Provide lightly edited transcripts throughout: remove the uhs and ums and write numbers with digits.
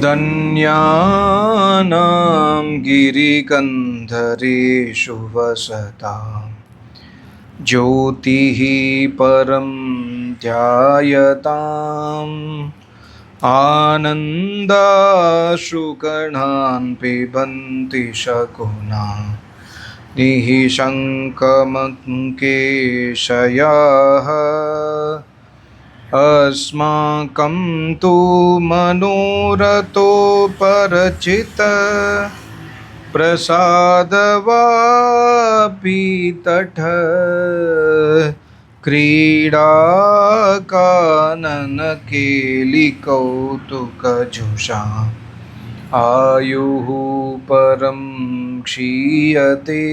धन्यानां गिरिकन्धरेषु वसतां ज्योतिः परं ध्यायताम् आनन्दाश्रुकणान् पिबन्ति शकुना निःशङ्कमङ्केशयाः अस्माकं तु मनोरथोपरचित प्रसादवापि तट क्रीडाकाननकेलिकौतुकजुषा आयुः परं क्षीयते.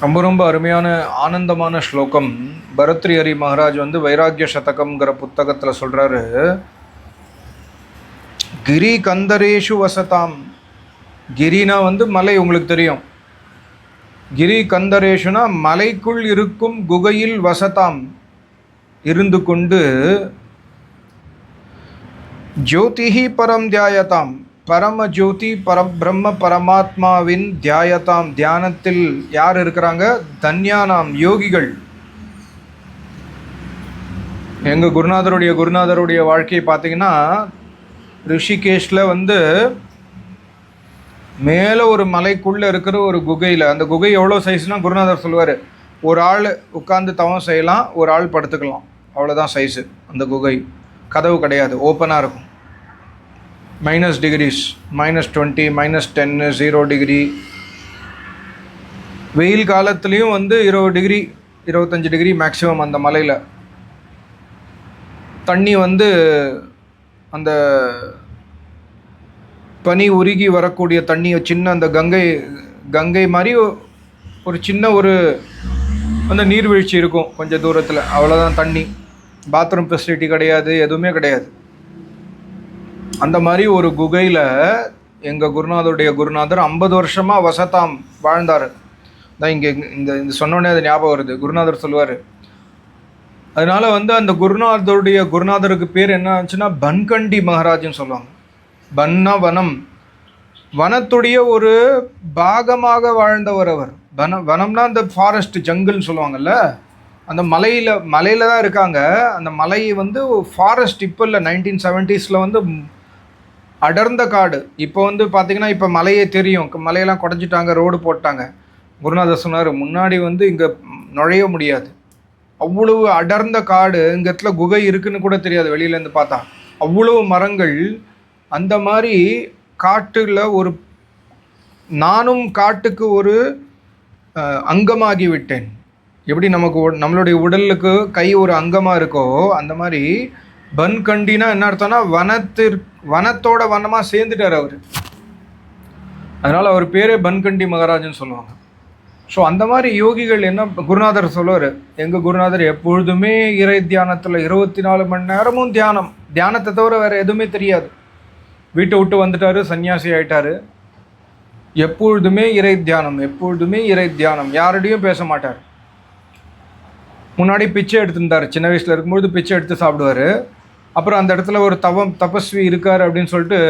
ரொம்ப ரொம்ப அருமையான ஆனந்தமான ஸ்லோகம். பரத்ரிஹரி மகாராஜ் வைராக்கிய சதகம்ங்கிற புத்தகத்தில் சொல்கிறாரு, கிரி கந்தரேஷு வசதாம். கிரினா மலை, உங்களுக்கு தெரியும். கிரி கந்தரேஷுனா மலைக்குள் இருக்கும் குகையில் வசதாம் இருந்து கொண்டு, ஜோதிஹி பரம் தியாயதாம், பரம ஜோதி பரபிரம்ம பரமாத்மாவின் தியாயதாம், தியானத்தில் யார் இருக்கிறாங்க? தன்யானாம், யோகிகள். எங்கள் குருநாதருடைய வாழ்க்கையை பார்த்தீங்கன்னா, ரிஷிகேஷில் மேலே ஒரு மலைக்குள்ளே இருக்கிற ஒரு குகையில், அந்த குகை எவ்வளோ சைஸ்னால் குருநாதர் சொல்லுவார், ஒரு ஆள் உட்காந்து தவம் செய்யலாம், ஒரு ஆள் படுத்துக்கலாம், அவ்வளோதான் சைஸு. அந்த குகை கதவு கிடையாது, ஓப்பனாக இருக்கும். -, -20, -10, 0 டிகிரி. வெயில் காலத்துலேயும் 20 டிகிரி 25 டிகிரி மேக்ஸிமம் அந்த மலையில். தண்ணி அந்த பனி உருகி வரக்கூடிய தண்ணி, சின்ன அந்த கங்கை மாதிரி ஒரு சின்ன ஒரு நீர்வீழ்ச்சி இருக்கும் கொஞ்சம் தூரத்தில், அவ்வளோதான் தண்ணி. பாத்ரூம் ஃபெசிலிட்டி கிடையாது, எதுவுமே கிடையாது. அந்த மாதிரி ஒரு குகையில் எங்கள் குருநாதர் 50 வருஷமாக வசதாம் வாழ்ந்தார். தான் இங்கே இந்த சொன்னோடனே அது ஞாபகம் வருது. குருநாதர் சொல்லுவார், அதனால் அந்த குருநாதருக்கு பேர் என்ன ஆச்சுன்னா பன்கண்டி மகாராஜ்னு சொல்லுவாங்க. பன்னா வனம், வனத்துடைய ஒரு பாகமாக வாழ்ந்தவர் அவர். வனம்னா அந்த ஃபாரஸ்ட், ஜங்கிள்னு சொல்லுவாங்கல்ல, அந்த மலையில் தான் இருக்காங்க. அந்த மலை ஃபாரஸ்ட் இப்போ இல்லை, 1970s அடர்ந்த காடு. இப்போ பார்த்திங்கன்னா இப்போ மலையே தெரியும், மலையெல்லாம் குறைஞ்சிட்டாங்க, ரோடு போட்டாங்க. குருநாதர் சொன்னார், முன்னாடி இங்கே நுழைய முடியாது, அவ்வளவு அடர்ந்த காடு. இங்கே இடத்துல குகை இருக்குதுன்னு கூட தெரியாது வெளியிலேருந்து பார்த்தா, அவ்வளவு மரங்கள். அந்த மாதிரி காட்டில் நானும் காட்டுக்கு ஒரு அங்கமாகி விட்டேன். எப்படி நம்மளுடைய உடலுக்கு கை ஒரு அங்கமாக இருக்கோ, அந்த மாதிரி பன்கண்டினா என்ன அர்த்தம்னா வனத்தோட வனமாக சேர்ந்துட்டார் அவர். அதனால் அவர் பேரே பன்கண்டி மகாராஜன்னு சொல்லுவாங்க. ஸோ அந்த மாதிரி யோகிகள் என்ன குருநாதர் சொல்லுவார், எங்கள் குருநாதர் எப்பொழுதுமே இறை தியானத்தில் 24 மணி நேரமும் தியானத்தை தவிர வேறு எதுவுமே தெரியாது. வீட்டை விட்டு வந்துட்டார், சன்னியாசி ஆகிட்டார். எப்பொழுதுமே இறை தியானம், யாரோடையும் பேச மாட்டார். முன்னாடி பிச்சை எடுத்துருந்தார், சின்ன வயசில் இருக்கும்போது பிச்சை எடுத்து சாப்பிடுவார். அப்புறம் அந்த இடத்துல ஒரு தபஸ்வி இருக்கார் அப்படின்னு சொல்லிட்டு,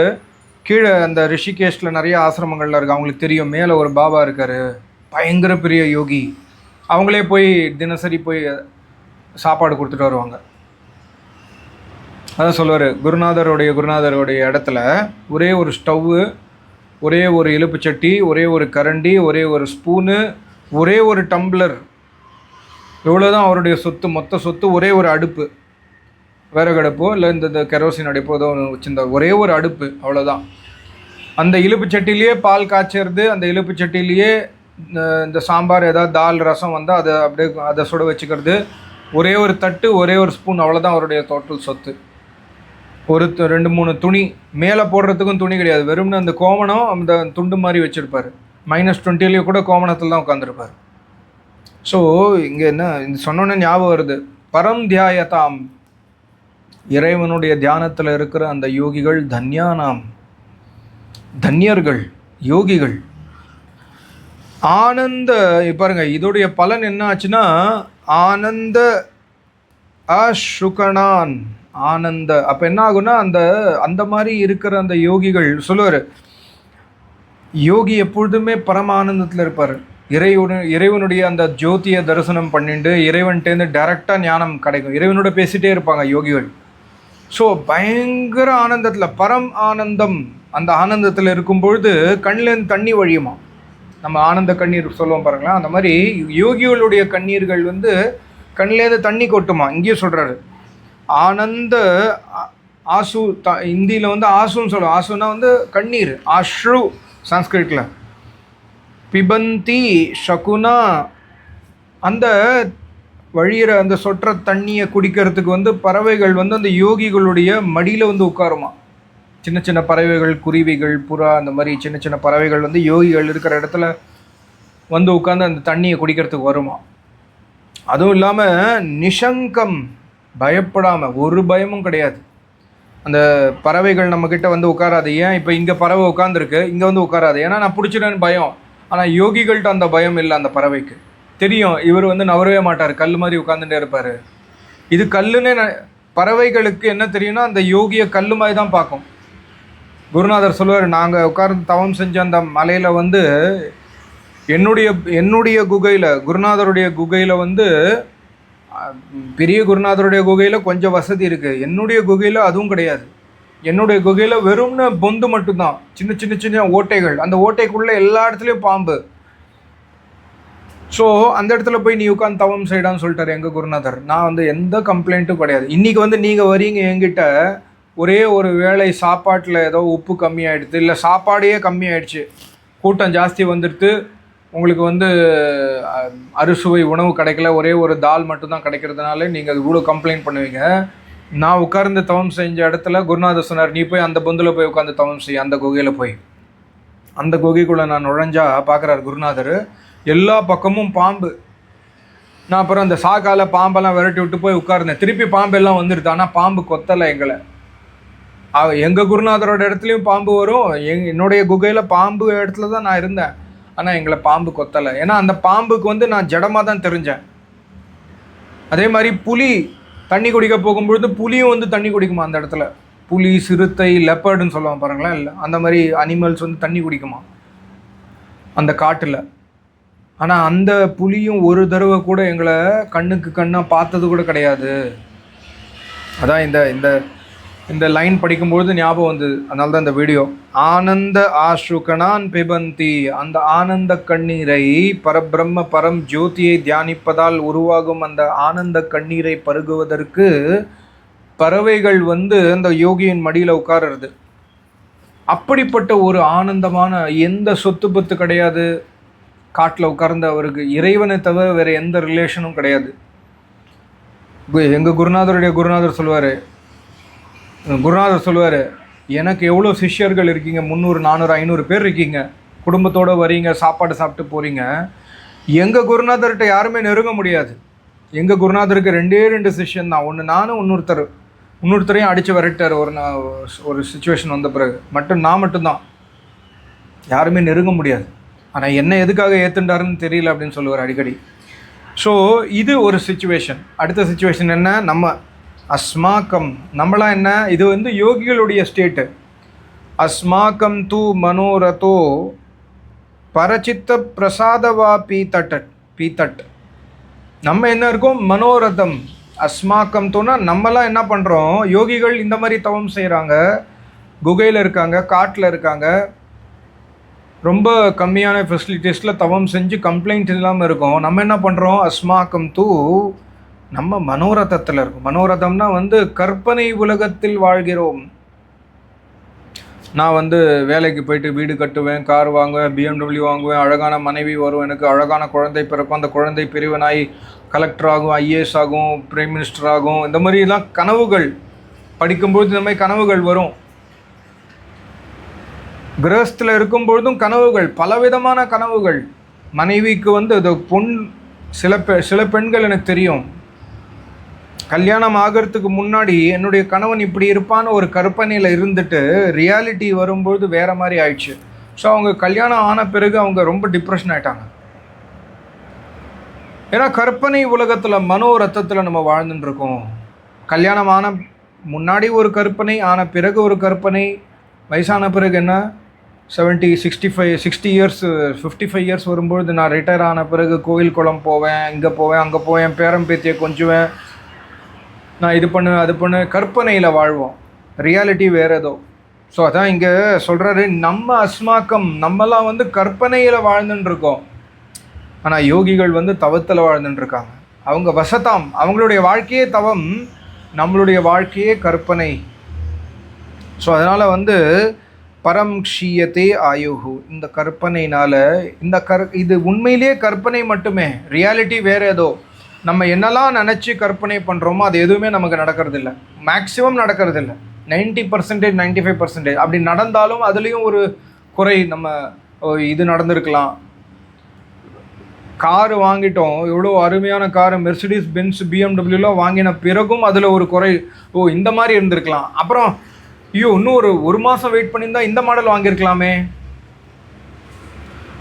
கீழே அந்த ரிஷிகேஷில் நிறைய ஆசிரமங்கள்லாம் இருக்குது, அவங்களுக்கு தெரியும். மேலே ஒரு பாபா இருக்கார், பயங்கர பெரிய யோகி. அவங்களே போய் தினசரி போய் சாப்பாடு கொடுத்துட்டு வருவாங்க. அதான் சொல்லுவார், குருநாதருடைய இடத்துல ஒரே ஒரு ஸ்டவ்வு, ஒரே ஒரு இலுப்பு சட்டி, ஒரே ஒரு கரண்டி, ஒரே ஒரு ஸ்பூனு, ஒரே ஒரு டம்ளர், இவ்வளோதான் அவருடைய சொத்து. மொத்த சொத்து ஒரே ஒரு அடுப்பு, விறகு அடுப்போ இல்லை இந்த கெரோசின் அடுப்போ ஏதோ ஒன்று வச்சுருந்தா, ஒரே ஒரு அடுப்பு, அவ்வளோதான். அந்த இலுப்பு சட்டிலேயே பால் காய்ச்சறது, அந்த இலுப்பு சட்டிலேயே இந்த சாம்பார் ஏதாவது தால் ரசம் அதை அப்படியே அதை சுட வச்சுக்கிறது, ஒரே ஒரு தட்டு, ஒரே ஒரு ஸ்பூன், அவ்வளோதான் அவருடைய டோட்டல் சொத்து. ஒரு 2-3 துணி, மேலே போடுறதுக்கும் துணி கிடையாது, வெறும்னு அந்த கோமணம் அந்த துண்டு மாதிரி வச்சுருப்பார். -20 கூட கோமணத்தில் தான் உட்காந்துருப்பார். ஸோ இங்கே என்ன சொன்னோன்னே ஞாபகம் வருது, பரம் தியாயதாம், இறைவனுடைய தியானத்தில் இருக்கிற அந்த யோகிகள் தன்யானாம், தன்யர்கள், யோகிகள். ஆனந்த, பாருங்க இதோடைய பலன் என்ன ஆச்சுன்னா, ஆனந்த அஸ்ருகணான், ஆனந்த. அப்போ என்ன ஆகுன்னா அந்த அந்த மாதிரி இருக்கிற அந்த யோகிகள் சொல்லுவார், யோகி எப்பொழுதுமே பரம ஆனந்தத்தில் இருப்பார். இறைவனுடைய அந்த ஜோதியை தரிசனம் பண்ணிட்டு இறைவன்கிட்டேருந்து டைரெக்டாக ஞானம் கிடைக்கும். இறைவனோட பேசிகிட்டே இருப்பாங்க யோகிகள். ஸோ பயங்கர ஆனந்தத்தில், பரம் ஆனந்தம், அந்த ஆனந்தத்தில் இருக்கும் பொழுது கண்ணிலேருந்து தண்ணி வழியுமா. நம்ம ஆனந்த கண்ணீர் சொல்லுவோம் பாருங்களேன், அந்த மாதிரி யோகிகளுடைய கண்ணீர்கள் கண்ணிலேருந்து தண்ணி கொட்டுமா. இங்கேயும் சொல்கிறாரு ஆனந்த ஆசு. இந்தியில் ஆசுன்னு சொல்லுவோம். ஆசுன்னா கண்ணீர், அஸ்ரு சான்ஸ்கிரிட்டில். பிபந்தி ஷகுனா, அந்த வழியிற அந்த சொற்ற தண்ணியை குடிக்கிறதுக்கு பறவைகள் அந்த யோகிகளுடைய மடியில் உட்காருமா. சின்ன சின்ன பறவைகள், குருவிகள், புறா, அந்த மாதிரி சின்ன சின்ன பறவைகள் யோகிகள் இருக்கிற இடத்துல உட்காந்து அந்த தண்ணியை குடிக்கிறதுக்கு வருமா. அதுவும் இல்லாமல் நிஷங்கம், பயப்படாமல், ஒரு பயமும் கிடையாது. அந்த பறவைகள் நம்மக்கிட்ட உட்காராது. ஏன் இப்போ இங்கே பறவை உட்காந்துருக்கு, இங்கே உட்காராது, ஏன்னா நான் பிடிச்சிட்டேன்னு பயம். ஆனால் யோகிகள்கிட்ட அந்த பயம் இல்லை. அந்த பறவைக்கு தெரியும் இவர் நவரவே மாட்டார், கல் மாதிரி உட்காந்துட்டே இருப்பார். இது கல்லுன்னு பறவைகளுக்கு என்ன தெரியும்னா அந்த யோகியை கல் மாதிரி தான் பார்க்கும். குருநாதர் சொல்லுவார், நாங்கள் உட்கார்ந்து தவம் செஞ்ச அந்த மலையில் என்னுடைய குகையில், குருநாதருடைய குகையில் பெரிய குருநாதருடைய குகையில் கொஞ்சம் வசதி இருக்குது. என்னுடைய குகையில் அதுவும் கிடையாது. என்னுடைய குகையில் வெறும்னு பொந்து மட்டும்தான், சின்ன சின்ன சின்ன ஓட்டைகள். அந்த ஓட்டைக்குள்ளே எல்லா இடத்துலையும் பாம்பு. ஸோ அந்த இடத்துல போய் நீ உட்காந்து தவம் செய்யடான்னு சொல்லிட்டார் எங்கள் குருநாதர். நான் எந்த கம்ப்ளைண்ட்டும் கிடையாது. இன்றைக்கி நீங்கள் வரீங்க என்கிட்ட, ஒரே ஒரு வேளை சாப்பாட்டில் ஏதோ உப்பு கம்மியாகிடுது, இல்லை சாப்பாடையே கம்மியாயிடுச்சு, கூட்டம் ஜாஸ்தி வந்துடுது, உங்களுக்கு அறுசுவை உணவு கிடைக்கல, ஒரே ஒரு தால் மட்டும்தான் கிடைக்கிறதுனால நீங்கள் இவ்வளோ கம்ப்ளைண்ட் பண்ணுவீங்க. நான் உட்கார்ந்து தவம் செஞ்ச இடத்துல குருநாதர் சொன்னார், நீ போய் அந்த பொந்தில் போய் உட்காந்து தவம் செய். அந்த குகையில் போய், அந்த குகைக்குள்ளே நான் நுழைஞ்சா பார்க்குறாரு குருநாதர், எல்லா பக்கமும் பாம்பு. நான் அப்புறம் அந்த சாக்கால பாம்பெல்லாம் விரட்டி விட்டு போய் உட்கார்ந்தேன். திருப்பி பாம்பெல்லாம் வந்துடுது, ஆனால் பாம்பு கொத்தலை எங்களை. எங்கள் குருநாதரோட இடத்துலையும் பாம்பு வரும், என்னுடைய குகையில் பாம்பு இடத்துல தான் நான் இருந்தேன், ஆனால் எங்களை பாம்பு கொத்தலை. ஏன்னா அந்த பாம்புக்கு நான் ஜடமாக தான் தெரிஞ்சேன். அதே மாதிரி புலி தண்ணி குடிக்க போகும்பொழுது புலியும் தண்ணி குடிக்குமா அந்த இடத்துல. புலி, சிறுத்தை, லெப்பர்டுன்னு சொல்லுவாங்க பாருங்களேன், இல்லை அந்த மாதிரி அனிமல்ஸ் தண்ணி குடிக்குமா அந்த காட்டில். ஆனால் அந்த புலியும் ஒரு தடவை கூட எங்களை கண்ணுக்கு கண்ணாக பார்த்தது கூட கிடையாது. அதான் இந்த இந்த இந்த லைன் படிக்கும்பொழுது ஞாபகம் வந்தது, அதனால தான் இந்த வீடியோ. ஆனந்த ஆஸ்ருகணான் பிபந்தி, அந்த ஆனந்த கண்ணீரை, பரபிரம்ம பரம் ஜோதியை தியானிப்பதால் உருவாகும் அந்த ஆனந்த கண்ணீரை பருகுவதற்கு பறவைகள் அந்த யோகியின் மடியில் உட்காருறது. அப்படிப்பட்ட ஒரு ஆனந்தமான, எந்த சொத்து பத்து கிடையாது காட்டில் உட்கார்ந்து அவருக்கு, இறைவனை தவிர வேறு எந்த ரிலேஷனும் கிடையாது. எங்கள் குருநாதர் சொல்லுவார், எனக்கு எவ்வளோ சிஷ்யர்கள் இருக்கீங்க, 300, 400, 500 பேர் இருக்கீங்க, குடும்பத்தோடு வரீங்க, சாப்பாடு சாப்பிட்டு போகிறீங்க. எங்கள் குருநாதர்கிட்ட யாருமே நெருங்க முடியாது. எங்கள் குருநாதருக்கு 2 சிஷ்யன் தான். ஒன்று நானும், இன்னொருத்தரையும் அடித்து விரட்டார் ஒரு சுச்சுவேஷன் வந்த பிறகு. நான் மட்டும்தான், யாருமே நெருங்க முடியாது. ஆனால் என்ன எதுக்காக ஏற்றுண்டாருன்னு தெரியல அப்படின்னு சொல்லுவார் அடிக்கடி. ஸோ இது ஒரு சுச்சுவேஷன். அடுத்த சுச்சுவேஷன் என்ன, நம்ம அஸ்மாக்கம், நம்மளாம் என்ன, இது யோகிகளுடைய ஸ்டேட்டு. அஸ்மாக்கம் தூ மனோரதோ பரச்சித்த பிரசாதவா பீத்தட். நம்ம என்ன இருக்கோம், மனோரதம். அஸ்மாக்கம் தூனா நம்மலாம் என்ன பண்ணுறோம், யோகிகள் இந்த மாதிரி தவம் செய்கிறாங்க, குகையில் இருக்காங்க, காட்டில் இருக்காங்க, ரொம்ப கம்மியான ஃபெசிலிட்டிஸில் தவம் செஞ்சு கம்ப்ளைண்ட் இல்லாமல் இருக்கும். நம்ம என்ன பண்ணுறோம், அஸ்மாக்கம் தூ, நம்ம மனோரதத்தில் இருக்கும். மனோரதம்னா கற்பனை உலகத்தில் வாழ்கிறோம். நான் வேலைக்கு போயிட்டு வீடு கட்டுவேன், கார் வாங்குவேன், BMW வாங்குவேன், அழகான மனைவி வரும், எனக்கு அழகான குழந்தை பிறக்கும், அந்த குழந்தை பிரிவினாய் கலெக்டர் ஆகும், IAS ஆகும், பிரைம் மினிஸ்டர் ஆகும். இந்த மாதிரிலாம் கனவுகள் படிக்கும்போது இந்த மாதிரி கனவுகள் வரும். கிரகஸ்தில் இருக்கும்பொழுதும் கனவுகள், பலவிதமான கனவுகள். மனைவிக்கு அது சில பெண்கள் எனக்கு தெரியும், கல்யாணம் ஆகிறதுக்கு முன்னாடி என்னுடைய கணவன் இப்படி இருப்பான்னு ஒரு கற்பனையில் இருந்துட்டு ரியாலிட்டி வரும்பொழுது வேறு மாதிரி ஆயிடுச்சு. ஸோ அவங்க கல்யாணம் ஆன பிறகு அவங்க ரொம்ப டிப்ரெஷன் ஆகிட்டாங்க. ஏன்னா கற்பனை உலகத்தில், மனோரத்தத்தில் நம்ம வாழ்ந்துட்டுருக்கோம். கல்யாணமான முன்னாடி ஒரு கற்பனை, ஆன பிறகு ஒரு கற்பனை, வயசான பிறகு என்ன 70, 65, 60 இயர்ஸ், 55 இயர்ஸ் வரும்பொழுது நான் ரிட்டையர் ஆன பிறகு கோவில் குளம் போவேன், இங்கே போவேன், அங்கே போவேன், பேரம் பேத்தியை கொஞ்சுவேன், நான் இது பண்ணுவேன், அது பண்ணு, கற்பனையில் வாழ்வோம். ரியாலிட்டி வேறு ஏதோ. ஸோ அதான் இங்கே சொல்கிறாரு, நம்ம அஸ்மாக்கம், நம்மலாம் வந்து கற்பனையில் வாழ்ந்துட்டுருக்கோம். ஆனால் யோகிகள் வந்து தவத்தில் வாழ்ந்துட்டுருக்காங்க. அவங்க வசதாம், அவங்களுடைய வாழ்க்கையே தவம், நம்மளுடைய வாழ்க்கையே கற்பனை. ஸோ அதனால் வந்து பரம் க்ஷீயத்தே ஆயுஹு, இந்த கற்பனையினால், இது உண்மையிலேயே கற்பனை மட்டுமே, ரியாலிட்டி வேறு ஏதோ. நம்ம என்னெல்லாம் நினச்சி கற்பனை பண்ணுறோமோ அது எதுவுமே நமக்கு நடக்கிறதில்ல, மேக்ஸிமம் நடக்கிறதில்ல. 90%, 95% அப்படி நடந்தாலும் அதுலேயும் ஒரு குறை. நம்ம இது நடந்திருக்கலாம், காரு வாங்கிட்டோம், எவ்வளோ அருமையான காரு, மெர்சிடிஸ் பென்ஸ் பிஎம்டபிள்யூலாம் வாங்கின பிறகும் அதில் ஒரு குறை, இந்த மாதிரி இருந்திருக்கலாம். அப்புறம் இன்னும் ஒரு மாதம் வெயிட் பண்ணியிருந்தால் இந்த மாடல் வாங்கியிருக்கலாமே.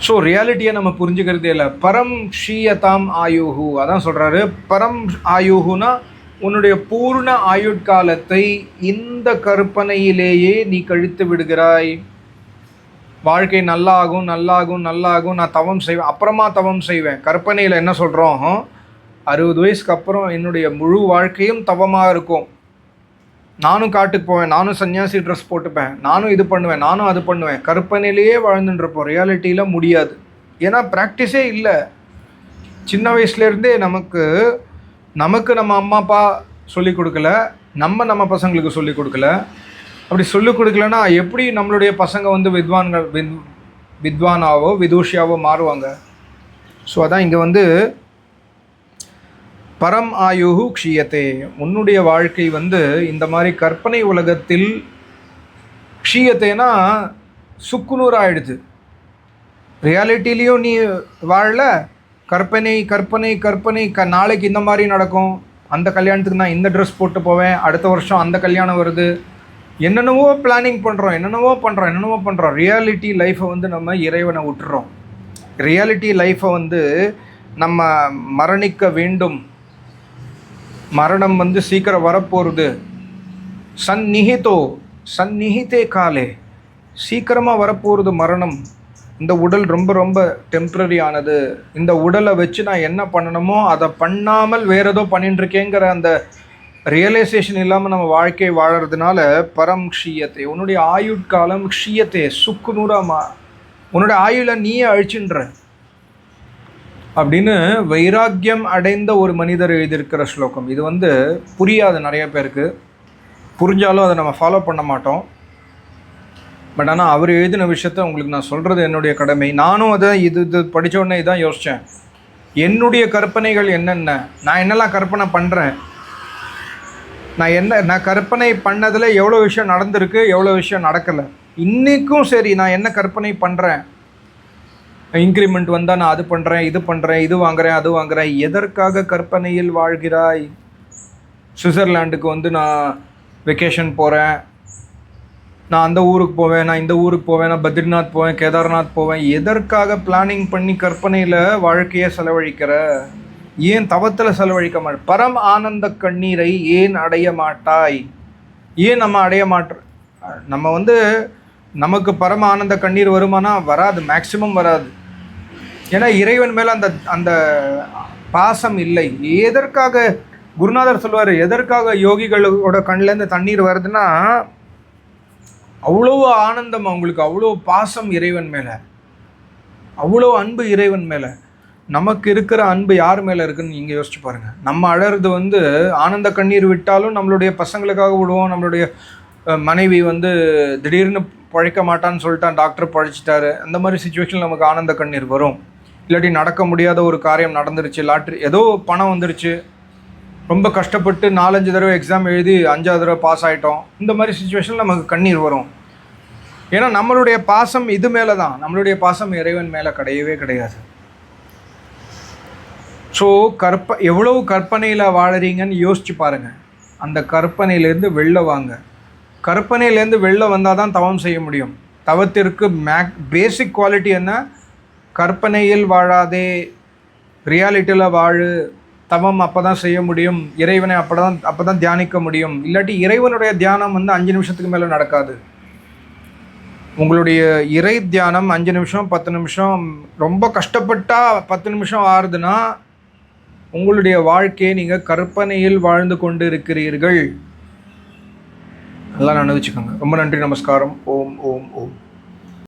ஸோ ரியாலிட்டியை நம்ம புரிஞ்சுக்கிறதே இல்லை. பரம் க்ஷீயதாம் ஆயுஹு, அதான் சொல்கிறாரு. பரம் ஆயுஹுனா உன்னுடைய பூர்ண ஆயுட்காலத்தை இந்த கற்பனையிலேயே நீ கழித்து விடுகிறாய். வாழ்க்கை நல்லாகும் நல்லாகும் நல்லாகும், நான் தவம் செய்வேன், அப்புறமா தவம் செய்வேன். கற்பனையில் என்ன சொல்கிறோம், 60 வயசுக்கு அப்புறம் என்னுடைய முழு வாழ்க்கையும் தவமாக இருக்கும், நானும் காட்டுக்கு போவேன், நானும் சன்னியாசி ட்ரெஸ் போட்டுப்பேன், நானும் இது பண்ணுவேன், நானும் அது பண்ணுவேன். கற்பனையிலேயே வாழ்ந்துட்டுருப்போம், ரியாலிட்டியில் முடியாது. ஏன்னா ப்ராக்டிஸே இல்லை. சின்ன வயசுலேருந்தே நமக்கு நம்ம அம்மா அப்பா சொல்லிக் கொடுக்கல, நம்ம பசங்களுக்கு சொல்லிக் கொடுக்கல. அப்படி சொல்லிக் கொடுக்கலன்னா எப்படி நம்மளுடைய பசங்க வந்து வித்வானாவோ விதூஷியாவோ மாறுவாங்க? ஸோ அதான் இங்கே வந்து பரம் ஆயுஹு க்ஷீயத்தே, உன்னுடைய வாழ்க்கை வந்து இந்த மாதிரி கற்பனை உலகத்தில் க்ஷீயத்தேனா சுக்குநூறு ஆயிடுது. ரியாலிட்டிலையும் நீ வாழல, கற்பனை கற்பனை கற்பனை. நாளைக்கு இந்த மாதிரி நடக்கும், அந்த கல்யாணத்துக்கு நான் இந்த ட்ரெஸ் போட்டு போவேன், அடுத்த வருஷம் அந்த கல்யாணம் வருது, என்னென்னவோ பிளானிங் பண்ணுறோம், என்னென்னவோ பண்ணுறோம். ரியாலிட்டி லைஃப்பை வந்து நம்ம இறைவனை விட்டுறோம். ரியாலிட்டி லைஃப்பை வந்து நம்ம மரணிக்க வேண்டும், மரணம் வந்து சீக்கிரம் வரப்போகிறது, சந்நிஹிதே காலே, சீக்கிரமாக வரப்போகிறது மரணம். இந்த உடல் ரொம்ப ரொம்ப டெம்ப்ரரி ஆனது, இந்த உடலை வச்சு நான் என்ன பண்ணணுமோ அதை பண்ணாமல் வேறு ஏதோ பண்ணிட்டுருக்கேங்கிற அந்த ரியலைசேஷன் இல்லாமல் நம்ம வாழ்க்கை வாழறதுனால பரம் க்ஷீயத்தை, உன்னுடைய ஆயுட்காலம் க்ஷீயத்தை சுக்குநூறாக, உன்னுடைய ஆயுளை நீயே அழிச்சுன்ற அப்படின்னு வைராக்கியம் அடைந்த ஒரு மனிதர் எழுதியிருக்கிற ஸ்லோகம். இது வந்து புரியாது நிறைய பேருக்கு, புரிஞ்சாலும் அதை நம்ம ஃபாலோ பண்ண மாட்டோம். பட் ஆனால் அவர் எழுதின விஷயத்த உங்களுக்கு நான் சொல்கிறது என்னுடைய கடமை. நானும் அதை இது படித்த உடனே இதான் யோசித்தேன், என்னுடைய கற்பனைகள் என்னென்ன, நான் என்னெல்லாம் கற்பனை பண்ணுறேன், நான் கற்பனை பண்ணதில் எவ்வளோ விஷயம் நடந்திருக்கு, எவ்வளோ விஷயம் நடக்கலை, இன்றைக்கும் சரி நான் என்ன கற்பனை பண்ணுறேன். இன்க்ரிமெண்ட் வந்தால் நான் அது பண்ணுறேன், இது வாங்குகிறேன், அது வாங்குகிறேன். எதற்காக கற்பனையில் வாழ்கிறாய்? சுவிட்சர்லாண்டுக்கு வந்து நான் வெக்கேஷன் போகிறேன், நான் அந்த ஊருக்கு போவேன், நான் இந்த ஊருக்கு போவேன், நான் பத்ரிநாத் போவேன், கேதார்நாத் போவேன். எதற்காக பிளானிங் பண்ணி கற்பனையில் வாழ்க்கையை செலவழிக்கிற? ஏன் தவத்தில் செலவழிக்க மாட்டேன்? பரம் ஆனந்த கண்ணீரை ஏன் அடைய மாட்டாய்? ஏன் நம்ம அடைய மாட்டோம்? நம்ம வந்து நமக்கு பரம ஆனந்த கண்ணீர் வருமானா வராது, மேக்சிமம் வராது. ஏன்னா இறைவன் மேலே அந்த பாசம் இல்லை. எதற்காக குருநாதர் சொல்வார், எதற்காக யோகிகளோட கண்ணிலேருந்து தண்ணீர் வருதுன்னா அவ்வளோ ஆனந்தம் அவங்களுக்கு, அவ்வளோ பாசம் இறைவன் மேலே, அவ்வளோ அன்பு இறைவன் மேலே. நமக்கு இருக்கிற அன்பு யார் மேலே இருக்குதுன்னு நீங்கள் யோசிச்சு பாருங்கள். நம்ம அழறது வந்து ஆனந்த கண்ணீர் விட்டாலும் நம்மளுடைய பசங்களுக்காக விடுவோம், நம்மளுடைய மனைவி வந்து திடீர்னு பழைக்க மாட்டான்னு சொல்லிட்டான், டாக்டர் பழைச்சிட்டாரு, அந்த மாதிரி சுச்சுவேஷனில் நமக்கு ஆனந்த கண்ணீர் வரும். இல்லாட்டி நடக்க முடியாத ஒரு காரியம் நடந்துருச்சு, லாட்ரி ஏதோ பணம் வந்துருச்சு, ரொம்ப கஷ்டப்பட்டு 4-5 தடவை எக்ஸாம் எழுதி 5ஆவது தடவை பாஸ் ஆகிட்டோம், இந்த மாதிரி சுச்சுவேஷனில் நமக்கு கண்ணீர் வரும். ஏன்னா நம்மளுடைய பாசம் இது மேலே தான், நம்மளுடைய பாசம் இறைவன் மேலே கிடையவே கிடையாது. ஸோ எவ்வளவு கற்பனையில் வாழறீங்கன்னு யோசிச்சு பாருங்கள். அந்த கற்பனையிலேருந்து வெளில வாங்க. கற்பனையிலேருந்து வெளில வந்தால் தான் தவம் செய்ய முடியும். தவத்திற்கு பேசிக் குவாலிட்டி என்ன? கற்பனையில் வாழாதே, ரியாலிட்டியில் வாழு, தவம் அப்போ தான் செய்ய முடியும், இறைவனை அப்போ தான் தியானிக்க முடியும். இல்லாட்டி இறைவனுடைய தியானம் 5 நிமிஷத்துக்கு மேலே நடக்காது. உங்களுடைய இறை தியானம் 5 நிமிஷம் 10 நிமிஷம் ரொம்ப கஷ்டப்பட்டால் 10 நிமிஷம் ஆறுதுன்னா உங்களுடைய வாழ்க்கையை நீங்கள் கற்பனையில் வாழ்ந்து கொண்டு இருக்கிறீர்கள். நல்லா நினைச்சுக்கோங்க. ரொம்ப நன்றி, நமஸ்காரம். ஓம் ஓம் ஓம்.